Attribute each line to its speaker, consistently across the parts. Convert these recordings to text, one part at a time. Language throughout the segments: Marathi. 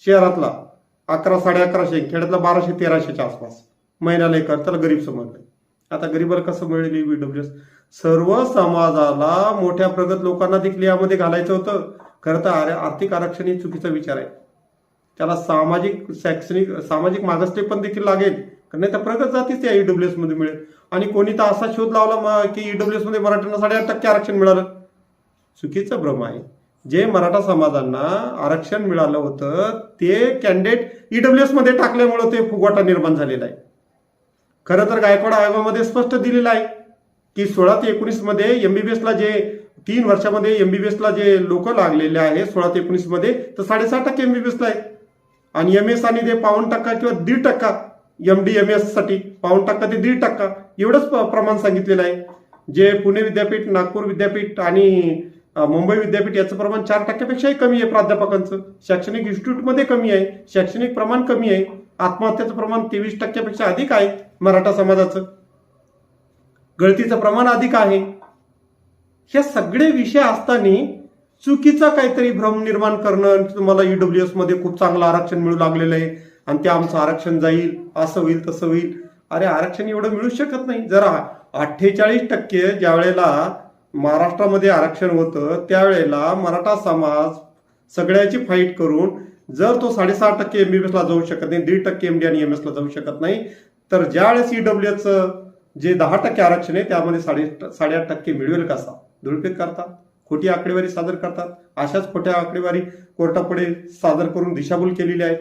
Speaker 1: शहरातला 1100-1150, खेड्यातला 1200-1300च्या आसपास महिन्याला एक, त्याला गरीब समजलं. आता गरीबाला कसं मिळेल ईडब्ल्यूएस? सर्व समाजाला, मोठ्या प्रगत लोकांना देखील यामध्ये घालायचं होतं. खरं तर आर्थिक आरक्षण ही चुकीचा विचार आहे. त्याला सामाजिक मागासले पण देखील लागेल, नाही तर प्रगत जातीच त्या ईडब्ल्यूएस मध्ये मिळेल. आणि कोणी तर असा शोध लावला की ईडब्ल्यूएस मध्ये मराठ्यांना 8.5% आरक्षण मिळालं. चुकीचं भ्रम आहे. जे मराठा समाजांना आरक्षण मिळालं होतं ते कॅन्डिडेट ईडब्ल्यूएस मध्ये टाकल्यामुळे ते फुगवटा निर्माण झालेला आहे. खरं तर गायकवाड आयोगामध्ये स्पष्ट दिलेलं आहे की 16 ते 19 मध्ये एमबीबीएसला जे 3 वर्षामध्ये एमबीबीएसला जे लोक लागलेले आहे 16 ते 19 मध्ये, तर 6.5% एमबीबीएसला आहे. आणि एमएस आणि ते 5% किंवा 1.5% एमडी एमएस साठी 5% ते 1.5% एवढंच प्रमाण सांगितलेलं आहे. जे पुणे विद्यापीठ, नागपूर विद्यापीठ आणि मुंबई विद्यापीठ याचं प्रमाण 4% पेक्षाही कमी आहे. प्राध्यापकांचं शैक्षणिक इन्स्टिट्यूटमध्ये कमी आहे, शैक्षणिक प्रमाण कमी आहे. आत्महत्येचं प्रमाण 23% पेक्षा अधिक आहे. मराठा समाजाचं गळतीचं प्रमाण अधिक आहे. हे सगळे विषय असताना चुकीचा काहीतरी भ्रम निर्माण करणं, तुम्हाला ईडब्ल्यूएस मध्ये खूप चांगलं आरक्षण मिळू लागलेलं आहे आणि ते आमचं आरक्षण जाईल, असं होईल तसं होईल. अरे आरक्षण एवढं मिळू शकत नाही. जरा 48% ज्या वेळेला महाराष्ट्रामध्ये आरक्षण होतं त्यावेळेला मराठा समाज सगळ्याची फाईट करून जर तो 6.5% एमबीबीएसला जाऊ शकत नाही, 1.5% एमडी आणि एमएसला जाऊ शकत नाही, तर ज्यावेळेस ईडब्ल्यूएसचं जे 10% आरक्षण आहे त्यामध्ये 8.5% मिळवेल कसा? धुळफेक करतात, खोटी आकडेवारी सादर करतात. अशाच खोट्या आकडेवारी कोर्टापुढे सादर करून दिशाभूल केलेली आहे.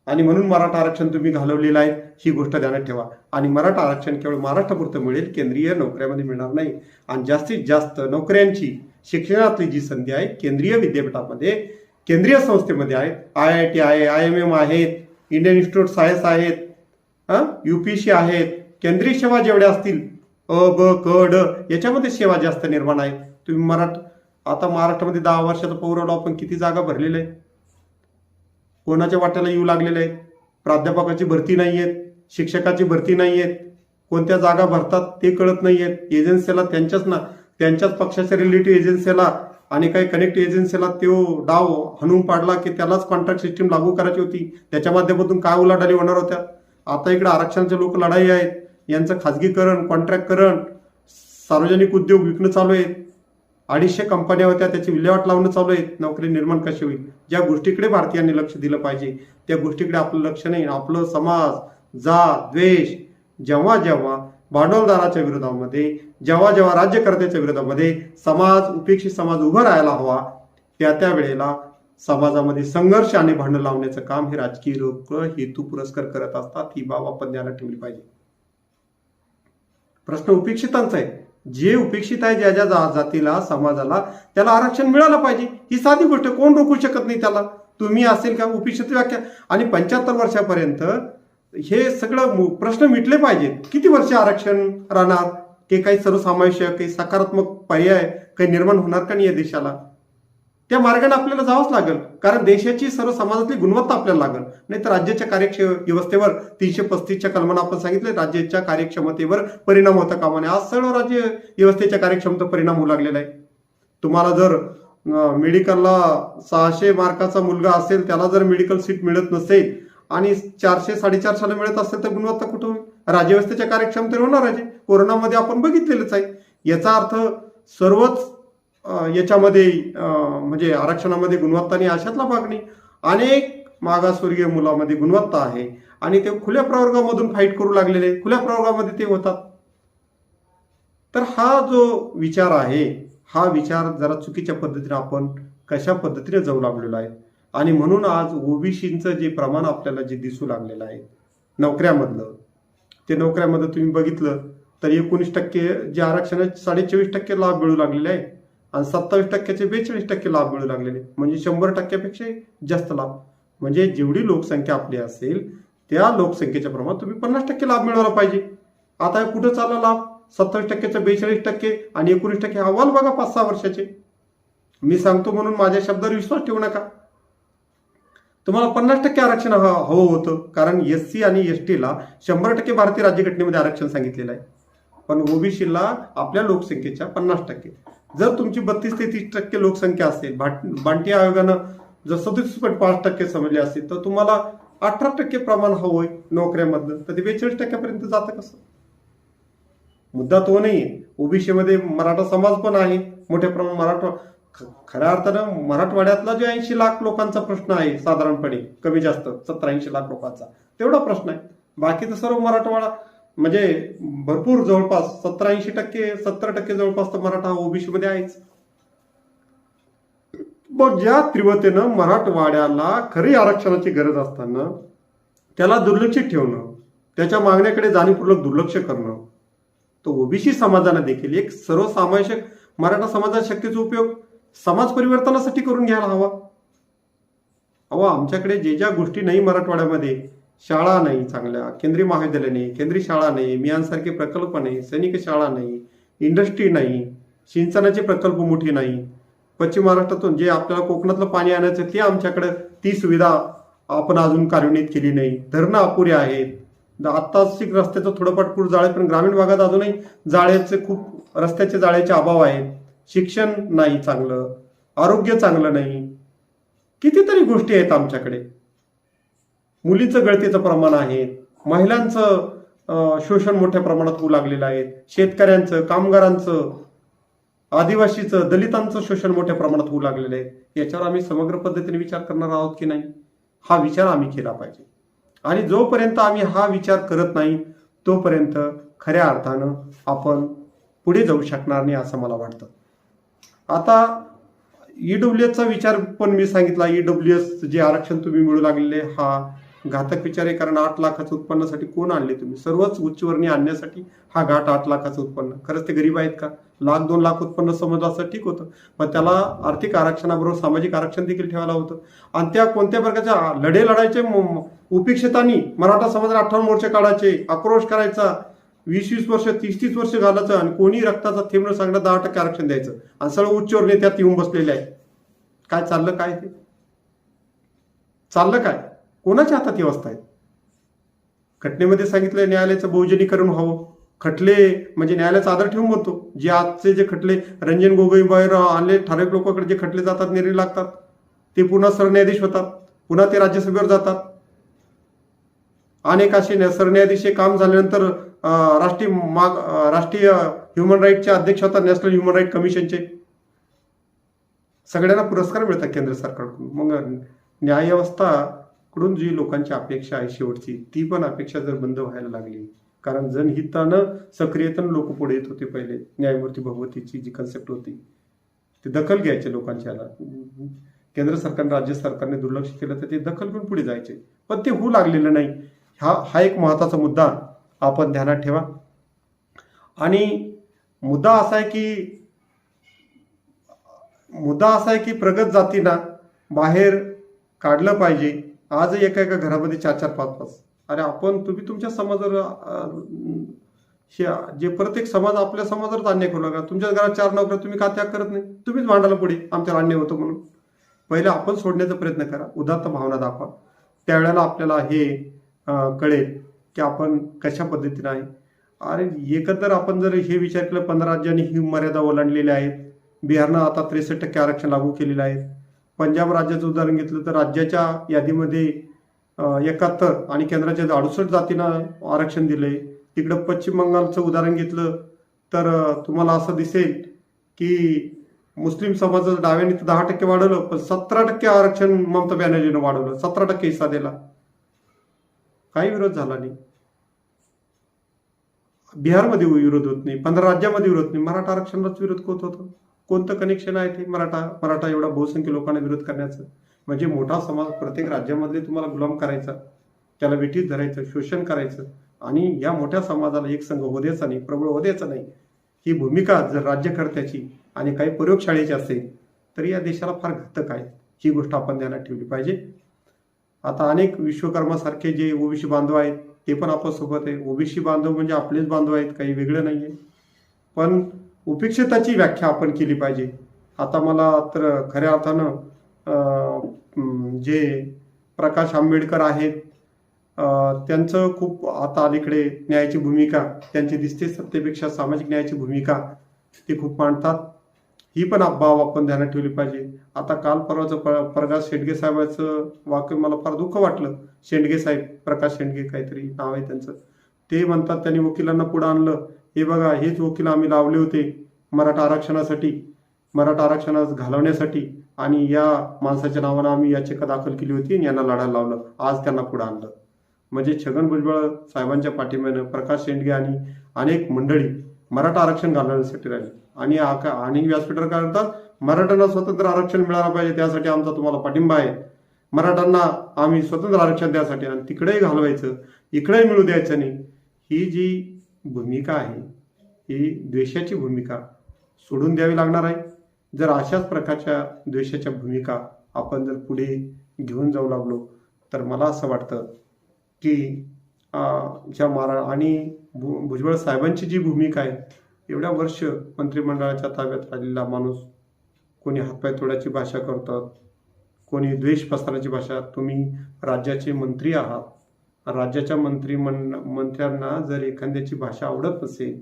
Speaker 1: आणि म्हणून मराठा आरक्षण तुम्ही घालवलेलं आहे, ही गोष्ट ध्यानात ठेवा. आणि मराठा आरक्षण केवळ महाराष्ट्रापुरतं मिळेल, केंद्रीय नोकऱ्यामध्ये मिळणार नाही. आणि जास्तीत जास्त नोकऱ्यांची शिक्षणातली जी संधी आहे केंद्रीय विद्यापीठामध्ये, केंद्रीय संस्थेमध्ये आहे. IIT आहे, IMM आहेत, इंडियन इन्स्टिट्यूट सायन्स आहेत, UPSC आहेत. केंद्रीय सेवा जेवढ्या असतील ब क ड याच्यामध्ये सेवा जास्त निर्माण आहे. तुम्ही आता महाराष्ट्रामध्ये 10 वर्षाचा पौरवला आपण किती जागा भरलेल्या आहेत? कोणाच्या वाट्याला येऊ लागलेल्या आहेत? प्राध्यापकाची भरती नाहीयेत, शिक्षकाची भरती नाहीयेत, कोणत्या जागा भरतात ते कळत नाहीयेत. एजन्सीला त्यांच्याच पक्षाच्या रिलेटिव्ह एजन्सीला आणि काही कनेक्ट एजन्सीला तो डाव हाणून पाडला की त्यालाच कॉन्ट्रॅक्ट सिस्टीम लागू करायची होती. त्याच्या माध्यमातून काय उलाढाली होणार होत्या? आता इकडे आरक्षणाचे लोक लढाई आहेत. यांचं खाजगीकरण, कॉन्ट्रॅक्टकरण, सार्वजनिक उद्योग विकणं चालू आहेत. 250 कंपन्या होत्या, त्याची विल्हेवाट लावणं चालू आहे. नोकरी निर्माण कशी होईल? ज्या गोष्टीकडे भारतीयांनी लक्ष दिलं पाहिजे त्या गोष्टीकडे आपलं लक्ष नाही. आपलं समाज, जात, द्वेष जेव्हा जेव्हा भांडवलदाराच्या विरोधामध्ये, जेव्हा जेव्हा राज्यकर्त्याच्या विरोधामध्ये उपेक्षित समाज उभं राहायला हवा, त्या वेळेला समाजामध्ये संघर्ष आणि भांडण लावण्याचं काम हे राजकीय लोक हेतू पुरस्कार करत असतात. ही बाब आपण ध्यानात ठेवली पाहिजे. प्रश्न उपेक्षितांचा आहे. जे उपेक्षित आहे, ज्या ज्या जातीला, समाजाला, त्याला आरक्षण मिळालं पाहिजे. ही साधी गोष्ट, कोण रोखू शकत नाही त्याला. तुम्ही असेल का उपेक्षित व्याख्या? आणि 75 वर्षापर्यंत हे सगळं प्रश्न मिटले पाहिजेत. किती वर्ष आरक्षण राहणार? ते काही सर्वसमावेशक, काही सकारात्मक पर्याय काही निर्माण होणार का नाही या देशाला? त्या मार्गाने आपल्याला जावंच लागेल, कारण देशाची सर्व समाजातली गुणवत्ता आपल्याला लागेल. नाही तर राज्याच्या व्यवस्थेवर 335च्या कलमानं आपण सांगितले राज्याच्या कार्यक्षमतेवर परिणाम होता कामा नये. आज सर्व राज्य व्यवस्थेच्या कार्यक्षमतेवर परिणाम होऊ लागलेला आहे. तुम्हाला जर मेडिकलला 600 मार्काचा मुलगा असेल, त्याला जर मेडिकल सीट मिळत नसेल आणि 400-450 मिळत असेल तर गुणवत्ता कुठं होईल? राज्यव्यवस्थेच्या कार्यक्षमतेवर होणार आहे. कोरोनामध्ये आपण बघितलेलंच आहे. याचा अर्थ सर्वच याच्यामध्ये म्हणजे आरक्षणामध्ये गुणवत्ता नाही अशातला भाग नाही. अनेक मागासवर्गीय मुलामध्ये गुणवत्ता आहे आणि ते खुल्या प्रवर्गामधून फाईट करू लागलेले, खुल्या प्रवर्गामध्ये ते होतात. तर हा जो विचार आहे, हा विचार जरा चुकीच्या पद्धतीने आपण कशा पद्धतीने जाऊ लागलेलो आहे. आणि म्हणून आज ओबीसीचं जे प्रमाण आपल्याला जे दिसू लागलेलं आहे नोकऱ्यामधलं, ते नोकऱ्यामध्ये तुम्ही बघितलं तर 19% जे आरक्षण 24% लाभ मिळू लागलेले आहे आणि 27%चे 42% लाभ मिळू लागलेले, म्हणजे 100%पेक्षा जास्त लाभ. म्हणजे जेवढी लोकसंख्या आपली असेल त्या लोकसंख्येच्या प्रमाणात तुम्ही 50% लाभ मिळवला पाहिजे. आता कुठं चालला लाभ? 27%चा 42% आणि 19% अहवाल बघा 5-6 वर्षाचे. मी सांगतो म्हणून माझ्या शब्दावर विश्वास ठेवू नका. तुम्हाला 50% आरक्षण हवं होतं, कारण SC आणि STला 100% भारतीय राज्यघटनेमध्ये आरक्षण सांगितलेलं आहे, पण ओबीसीला आपल्या लोकसंख्येच्या 50%. जर तुमची 32 ते 30% लोकसंख्या असेल, बांटी आयोगानं जर 37.5% समजले असतील तर तुम्हाला 18% प्रमाण हवंय नोकऱ्यामधलं, तर ते 42% जातं कसं? मुद्दा तो नाहीये. ओबीसी मध्ये मराठा समाज पण आहे मोठ्या प्रमाणात. खऱ्या अर्थानं मराठवाड्यातला जो 80 लाख लोकांचा प्रश्न आहे साधारणपणे कमी जास्त 70-80 लाख लोकांचा तेवढा प्रश्न आहे. बाकी तर सर्व मराठवाडा म्हणजे भरपूर जवळपास 70-80% 70% जवळपास तर मराठा ओबीसी मध्ये आहेच. मग ज्या तीव्रतेनं मराठवाड्याला खरी आरक्षणाची गरज असताना त्याला दुर्लक्षित ठेवणं, त्याच्या मागण्याकडे जाणीवपूर्वक दुर्लक्ष करणं, तो ओबीसी समाजाने देखील एक सर्वसमावेशक मराठा समाजाच्या शक्तीचा उपयोग समाज परिवर्तनासाठी करून घ्यायला हवा. अहो, आमच्याकडे ज्या गोष्टी नाही मराठवाड्यामध्ये, शाळा नाही चांगल्या, केंद्रीय महाविद्यालय नाही, केंद्रीय शाळा नाही, मियानसारखे प्रकल्प नाही, सैनिक शाळा नाही, इंडस्ट्री नाही, सिंचनाचे प्रकल्प मोठी नाही, पश्चिम महाराष्ट्रातून जे आपल्याला कोकणातलं पाणी आणायचं ते आमच्याकडे ती सुविधा आपण अजून कार्यान्वित केली नाही, धरणं अपुरी आहेत, आत्ताच रस्त्याचं थोडं पाठपूर जाळे, पण ग्रामीण भागात अजूनही जाळ्याचे खूप रस्त्याचे जाळ्याचे अभाव आहेत, शिक्षण नाही चांगलं, आरोग्य चांगलं नाही, कितीतरी गोष्टी आहेत आमच्याकडे. मुलींचं गळतीचं प्रमाण आहे, महिलांचं शोषण मोठ्या प्रमाणात होऊ लागलेलं आहे, शेतकऱ्यांचं, कामगारांचं, आदिवासीचं, दलितांचं शोषण मोठ्या प्रमाणात होऊ लागलेलं आहे. याच्यावर आम्ही समग्र पद्धतीने विचार करणार आहोत की नाही, हा विचार आम्ही केला पाहिजे. आणि जोपर्यंत आम्ही हा विचार करत नाही तोपर्यंत खऱ्या अर्थानं आपण पुढे जाऊ शकणार नाही असं मला वाटतं. आता ईडब्ल्यूएसचा विचार पण मी सांगितला. ईडब्ल्यूएस जे आरक्षण तुम्ही मिळू लागलेले हा घातक विचार आहे, कारण 8 लाखाचं उत्पन्नासाठी कोण आणले तुम्ही? सर्वच उच्चवर्णीय आणण्यासाठी हा घाट 8 लाखाचं उत्पन्न. खरंच ते गरीब आहेत का? 1,00,000-2 लाख उत्पन्न समजलं असं ठीक होतं, पण त्याला आर्थिक आरक्षणाबरोबर सामाजिक आरक्षण देखील ठेवायला होतं. आणि त्या कोणत्या प्रकारच्या लढे लढायचे उपेक्षितांनी मराठा समाजाला 58 मोर्चे काढायचे, आक्रोश करायचा, 20-20 वर्ष 30-30 वर्ष घालायचं आणि कोणी रक्ताचा थेंब न सांगणं 10% आरक्षण द्यायचं आणि सगळं उच्चवर्णीय त्यात येऊन बसलेले आहे. काय चाललं? काय ते चाललं काय? कोणाच्या हातात ही अवस्था आहे? घटनेमध्ये सांगितलं न्यायालयाचं बहुजनीकरण व्हावं. खटले म्हणजे न्यायालयाचा आदर ठेवून बोलतो. जे आजचे जे खटले रंजन गोगोई बाहेर आणले, ठराविक लोकांकडे जे खटले जातात, निर्णय लागतात, ते पुन्हा सरन्यायाधीश होतात, पुन्हा ते राज्यसभेवर जातात. अनेक असे सरन्यायाधीश काम झाल्यानंतर राष्ट्रीय ह्युमन राईटचे अध्यक्ष होतात, नॅशनल ह्युमन राईट कमिशनचे. सगळ्यांना पुरस्कार मिळतात केंद्र सरकारकडून. मग न्यायव्यवस्था कडून जी लोकांची अपेक्षा आहे शेवटची, ती पण अपेक्षा जर बंद व्हायला लागली, कारण जनहितानं सक्रियतेनं लोक पुढे येत होते. पहिले न्यायमूर्ती भगवतीची जी कन्सेप्ट होती ती दखल घ्यायचे लोकांच्या. केंद्र सरकारने राज्य सरकारने दुर्लक्ष केलं तर ते दखल घेऊन पुढे जायचे, पण ते होऊ लागलेलं नाही. हा एक महत्वाचा मुद्दा आपण ध्यानात ठेवा. आणि मुद्दा असा आहे की प्रगत जातींना बाहेर काढलं पाहिजे. आज एका घरामध्ये 4-4, 5-5. अरे तुम्ही तुमच्या समाजावर जे प्रत्येक समाज आपल्या समाजावरच अन्याय करू लागला. तुमच्या घरात 4 नोकऱ्या तुम्ही का त्याग करत नाही? तुम्हीच भांडायला पुढे आमच्यावर अन्याय होतो म्हणून. पहिले आपण सोडण्याचा प्रयत्न करा, उदात्त भावना दाखवा. त्यावेळेला आपल्याला हे कळेल की आपण कशा पद्धतीने आहे. अरे एकंदर आपण जर हे विचार केला, 15 राज्यांनी ही मर्यादा ओलांडलेल्या आहेत. बिहारनं आता 63% आरक्षण लागू केलेलं आहे. पंजाब राज्याचं उदाहरण घेतलं तर राज्याच्या यादीमध्ये 71 आणि केंद्राच्या 68 जातींना आरक्षण दिलंय. तिकडं पश्चिम बंगालचं उदाहरण घेतलं तर तुम्हाला असं दिसेल की मुस्लिम समाजाचं डाव्याने 10% वाढवलं, पण 17% आरक्षण ममता बॅनर्जीनं वाढवलं, 17% हिस्सा दिला. काही विरोध झाला नाही. बिहारमध्ये विरोध होत नाही, 15 राज्यामध्ये विरोध नाही. मराठा आरक्षणालाच विरोध होत होतं. कोणतं कनेक्शन आहे ते मराठा एवढा बहुसंख्य लोकांना विरोध करण्याचं? म्हणजे मोठा समाज प्रत्येक राज्यामधले तुम्हाला गुलाम करायचा, त्याला वेठीत धरायचं, शोषण करायचं आणि या मोठ्या समाजाला एक संघ होऊ द्यायचा नाही, प्रबळ होऊ द्यायचं नाही. ही भूमिका जर राज्यकर्त्याची आणि काही प्रयोगशाळेची असेल तर या देशाला फार घातक आहे. ही गोष्ट आपण ध्यानात ठेवली पाहिजे. आता अनेक विश्वकर्मासारखे जे ओबीसी बांधव आहेत ते पण आपल्यासोबत आहे. ओबीसी बांधव म्हणजे आपलेच बांधव आहेत, काही वेगळं नाहीये. पण उपेक्षिताची व्याख्या आपण केली पाहिजे. आता मला तर खऱ्या अर्थानं जे प्रकाश आंबेडकर आहेत त्यांचं खूप आता अलीकडे न्यायाची भूमिका त्यांची दिसते. सत्तेपेक्षा सामाजिक न्यायाची भूमिका ते खूप मांडतात. ही पण बाब आपण ध्यानात ठेवली पाहिजे. आता काल परवाचं प्रकाश शेंडगे साहेबांचं वाक्य मला फार दुःख वाटलं. शेंडगे साहेब, प्रकाश शेंडगे काहीतरी नाव आहे त्यांचं. ते म्हणतात त्यांनी वकिलांना पुढे आणलं, हे बघा हेच वकील आम्ही लावले होते मराठा आरक्षणासाठी, मराठा आरक्षणास घालवण्यासाठी, आणि या माणसाच्या नावानं आम्ही याचिका दाखल केली होती आणि यांना लढायला लावलं. आज त्यांना पुढे आणलं. म्हणजे छगन भुजबळ साहेबांच्या पाठिंब्यानं प्रकाश शेंडगे आणि अनेक मंडळी मराठा आरक्षण घालवण्यासाठी राहिले. आणि व्यासपीठावर काय करतात, मराठ्यांना स्वतंत्र आरक्षण मिळालं पाहिजे, त्यासाठी आमचा तुम्हाला पाठिंबा आहे. मराठ्यांना आम्ही स्वतंत्र आरक्षण द्यासाठी, आणि तिकडेही घालवायचं, इकडेही मिळू द्यायचं नाही. ही जी भूमिका आहे ही द्वेषाची भूमिका सोडून द्यावी लागणार आहे. जर अशाच प्रकारच्या द्वेषाच्या भूमिका आपण जर पुढे घेऊन जाऊ लागलो तर मला असं वाटतं की आणि भुजबळ साहेबांची जी भूमिका आहे, एवढ्या वर्ष मंत्रिमंडळाच्या ताब्यात राहिलेला माणूस, कोणी हातपाय तोडायची भाषा करतात, कोणी द्वेष पसरण्याची भाषा. तुम्ही राज्याचे मंत्री आहात, राज्याच्या मंत्र्यांना जर एखाद्याची भाषा आवडत नसेल,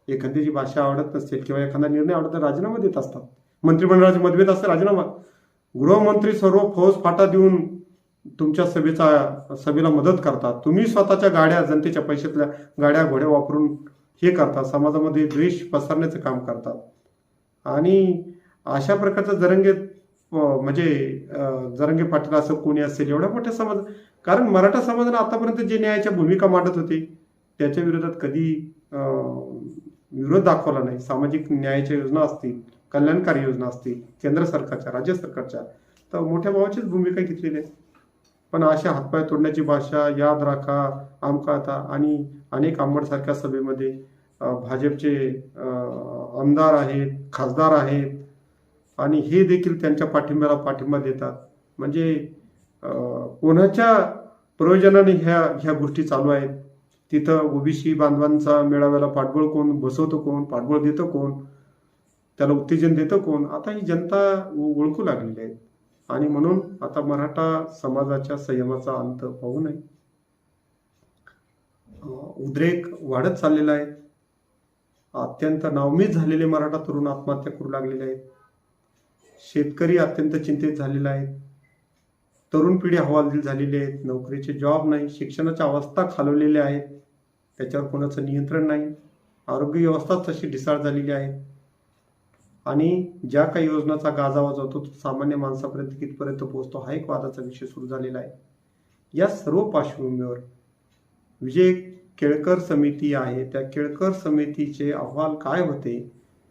Speaker 1: एखाद्याची भाषा आवडत नसेल किंवा एखादा निर्णय आवडत नाही, राजीनामा देत असतात. मंत्रिमंडळाचे मतभेद असते, राजीनामा. गृहमंत्री सर्व फौज फाटा देऊन तुमच्या सभेला मदत करतात. तुम्ही स्वतःच्या गाड्या, जनतेच्या पैशातल्या गाड्या घोड्या वापरून हे करतात, समाजामध्ये द्वेष पसरण्याचं काम करतात. आणि अशा प्रकारचं जरंगे पाटील असं कोणी असेल एवढ्या मोठ्या समाज, कारण मराठा समाजाने आतापर्यंत जे न्यायाच्या भूमिका मांडत होते त्याच्या विरोधात कधी विरोध दाखवला नाही. सामाजिक न्यायाच्या योजना असतील, कल्याणकारी योजना असतील, केंद्र सरकारच्या, राज्य सरकारच्या, तर मोठ्या भावाचीच भूमिका घेतलेली आहे. पण अशा हातपाय तोडण्याची भाषा, याद राखा, आमका आता, आणि अनेक आंबडसारख्या सभेमध्ये भाजपचे आमदार आहेत, खासदार आहेत, आणि हे देखील त्यांच्या पाठिंब्याला पाठिंबा देतात. म्हणजे कोणाच्या प्रयोजनाने ह्या गोष्टी चालू आहेत. तिथं ओबीसी बांधवांचा मेळाव्याला पाठबळ कोण बसवतं, कोण पाठबळ देतं, कोण त्याला उत्तेजन देतं, कोण, आता ही जनता ओळखू लागलेली आहे. आणि म्हणून आता मराठा समाजाच्या संयमाचा अंत पाहू नये. उद्रेक वाढत चाललेला आहे. अत्यंत नावमीद झालेले मराठा तरुण आत्महत्या करू लागलेले आहेत. शेतकरी अत्यंत चिंतित झालेला आहे. तरुण पिढी हवालदिल झालेली आहेत. नोकरीचे जॉब नाही, शिक्षणाच्या अवस्था खालवलेल्या आहेत, त्याच्यावर कोणाचं नियंत्रण नाही. आरोग्य व्यवस्था तशी ढिसाळ झालेली आहे. आणि ज्या काही योजनाचा गाजावाज होतो तो सामान्य माणसापर्यंत कितपर्यंत पोहोचतो हा एक वादाचा विषय सुरू झालेला आहे. या सर्व पार्श्वभूमीवर विजय केळकर समिती आहे, त्या केळकर समितीचे अहवाल काय होते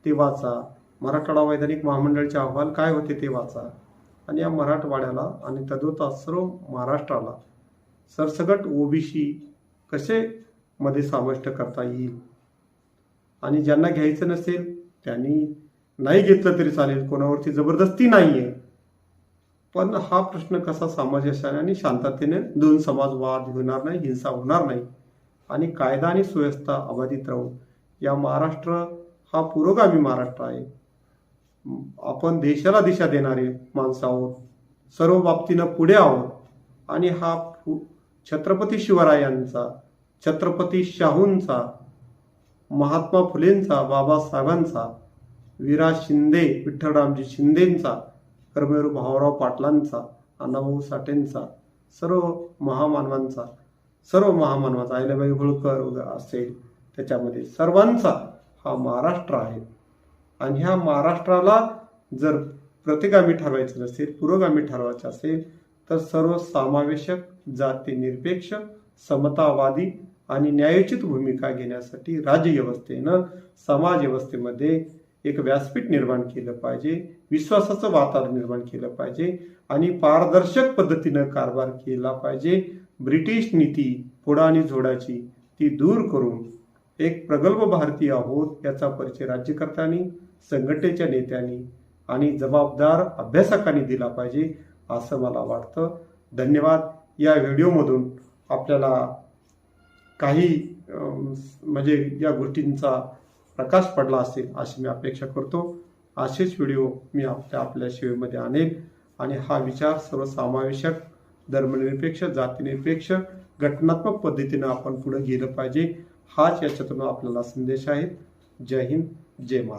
Speaker 1: ते वाचा. मराठवाडा वैधानिक महामंडळाचे अहवाल काय होते ते वाचा. आणि या मराठवाड्याला आणि तद्वता सर्व महाराष्ट्राला सरसगट ओबीसी कसे मध्ये समाविष्ट करता येईल. आणि ज्यांना घ्यायचं नसेल त्यांनी नाही घेतलं तरी चालेल, कोणावरती जबरदस्ती नाहीये. पण हा प्रश्न कसा सामंजस्याने आणि शांततेने दोन समाज वाद होणार नाही, हिंसा होणार नाही, आणि कायदा आणि सुव्यवस्था अबाधित राहू. या महाराष्ट्र हा पुरोगामी महाराष्ट्र आहे. आपण देशाला दिशा देणारे माणसं आहोत, सर्व बाबतीनं पुढे आहोत. आणि हा छत्रपती शिवरायांचा, छत्रपती शाहूंचा, महात्मा फुलेंचा, बाबासाहेबांचा, विरा शिंदे, विठ्ठलरामजी शिंदेंचा, कर्मवीर भाऊराव पाटलांचा, अण्णाभाऊ साठेंचा, सर्व महामानवांचा, अहिल्याबाई होळकर असेल, त्याच्यामध्ये सर्वांचा हा महाराष्ट्र आहे. आणि ह्या महाराष्ट्राला जर प्रतिगामी ठरवायचं नसेल, पुरोगामी ठरवायचं असेल तर सर्वसमावेशक, जातीनिरपेक्ष, समतावादी आणि न्यायोचित भूमिका घेण्यासाठी राज्यव्यवस्थेनं समाज व्यवस्थेमध्ये एक व्यासपीठ निर्माण केलं पाहिजे, विश्वासाचं वातावरण निर्माण केलं पाहिजे, आणि पारदर्शक पद्धतीनं कारभार केला पाहिजे. ब्रिटिश नीती फोडा आणि झोडाची ती दूर करून एक प्रगल्भ भारतीय आहोत याचा परिचय राज्यकर्त्यांनी, संघटनेच्या नेत्यांनी आणि जबाबदार अभ्यासकांनी दिला पाहिजे असं मला वाटतं. धन्यवाद. या व्हिडिओमधून आपल्याला काही या गोष्टींचा प्रकाश पडला असेल अशी मी अपेक्षा करतो. असेच व्हिडिओ मी आपल्या सेवेमध्ये आणेल. आणि हा विचार सर्वसमावेशक, धर्मनिरपेक्ष, जातीनिरपेक्ष, घटनात्मक पद्धतीनं आपण पुढे गेलं पाहिजे, हाच याच्यातून आपल्याला संदेश आहे. जय हिंद, जय महाराष्ट्र.